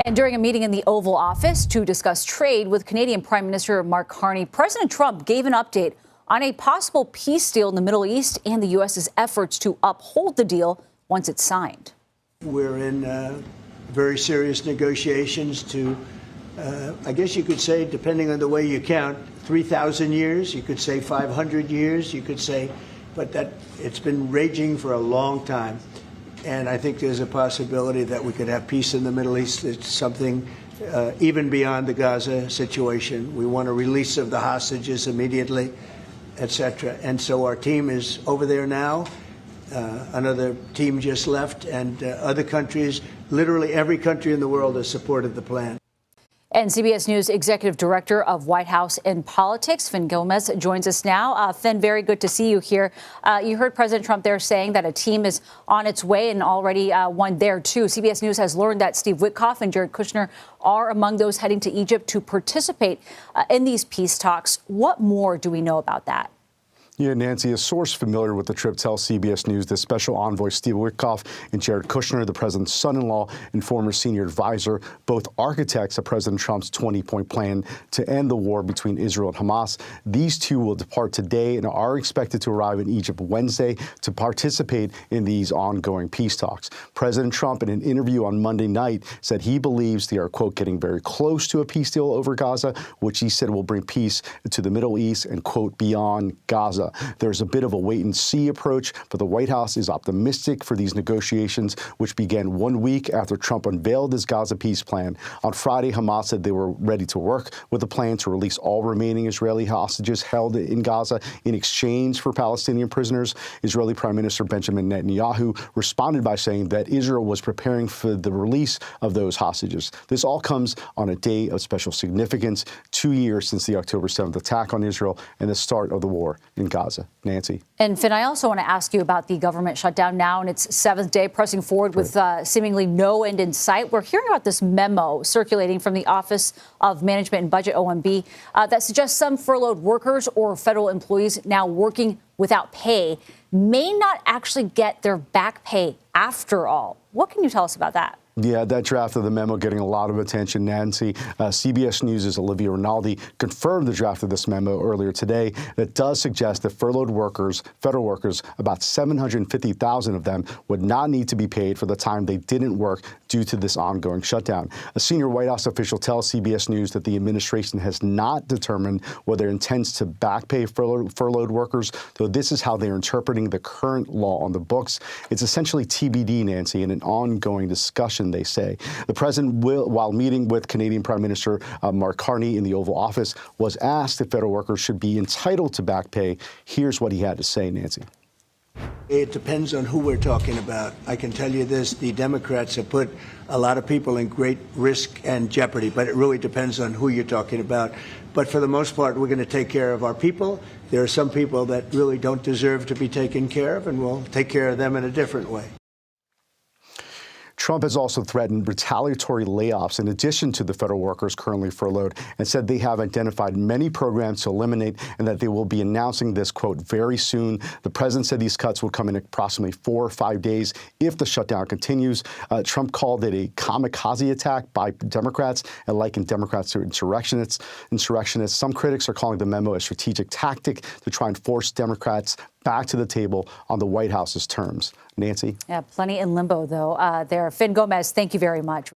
And during a meeting in the Oval Office to discuss trade with Canadian Prime Minister Mark Carney, President Trump gave an update on a possible peace deal in the Middle East and the U.S.'s efforts to uphold the deal once it's signed. We're in very serious negotiations to, I guess you could say, depending on the way you count, 3,000 years. You could say 500 years. You could say, but that it's been raging for a long time. And I think there's a possibility that we could have peace in the Middle East. It's something even beyond the Gaza situation. We want a release of the hostages immediately, etc. And so our team is over there now. Another team just left, and other countries, literally every country in the world has supported the plan. And CBS News Executive Director of White House and Politics, Fin Gómez, joins us now. Fin, very good to see you here. You heard President Trump there saying that a team is on its way and already one there, too. CBS News has learned that Steve Witkoff and Jared Kushner are among those heading to Egypt to participate in these peace talks. What more do we know about that? Yeah, Nancy, a source familiar with the trip tells CBS News that Special Envoy Steve Witkoff and Jared Kushner, the president's son-in-law and former senior advisor, both architects of President Trump's 20-point plan to end the war between Israel and Hamas. These two will depart today and are expected to arrive in Egypt Wednesday to participate in these ongoing peace talks. President Trump, in an interview on Monday night, said he believes they are, quote, getting very close to a peace deal over Gaza, which he said will bring peace to the Middle East and, quote, beyond Gaza. There's a bit of a wait-and-see approach, but the White House is optimistic for these negotiations, which began 1 week after Trump unveiled his Gaza peace plan. On Friday, Hamas said they were ready to work with a plan to release all remaining Israeli hostages held in Gaza in exchange for Palestinian prisoners. Israeli Prime Minister Benjamin Netanyahu responded by saying that Israel was preparing for the release of those hostages. This all comes on a day of special significance, 2 years since the October 7th attack on Israel and the start of the war in Gaza. Nancy. And Fin, I also want to ask you about the government shutdown now in its 7th day, pressing forward with seemingly no end in sight. We're hearing about this memo circulating from the Office of Management and Budget, OMB, that suggests some furloughed workers or federal employees now working without pay may not actually get their back pay after all. What can you tell us about that? Yeah, that draft of the memo getting a lot of attention, Nancy. CBS News' Olivia Rinaldi confirmed the draft of this memo earlier today that does suggest that furloughed workers, federal workers, about 750,000 of them would not need to be paid for the time they didn't work due to this ongoing shutdown. A senior White House official tells CBS News that the administration has not determined whether it intends to back pay furloughed workers, though this is how they're interpreting the current law on the books. It's essentially TBD, Nancy, in an ongoing discussion, they say. The president will, while meeting with Canadian Prime Minister Mark Carney in the Oval Office, was asked if federal workers should be entitled to back pay. Here's what he had to say, Nancy. It depends on who we're talking about. I can tell you this, the Democrats have put a lot of people in great risk and jeopardy, but it really depends on who you're talking about. But for the most part, we're going to take care of our people. There are some people that really don't deserve to be taken care of, and we'll take care of them in a different way. Trump has also threatened retaliatory layoffs in addition to the federal workers currently furloughed and said they have identified many programs to eliminate and that they will be announcing this, quote, very soon. The president said these cuts will come in approximately 4 or 5 days if the shutdown continues. Trump called it a kamikaze attack by Democrats and likened Democrats to insurrectionists. Some critics are calling the memo a strategic tactic to try and force Democrats back to the table on the White House's terms. Nancy? Yeah, plenty in limbo, though, there. Fin Gómez, thank you very much.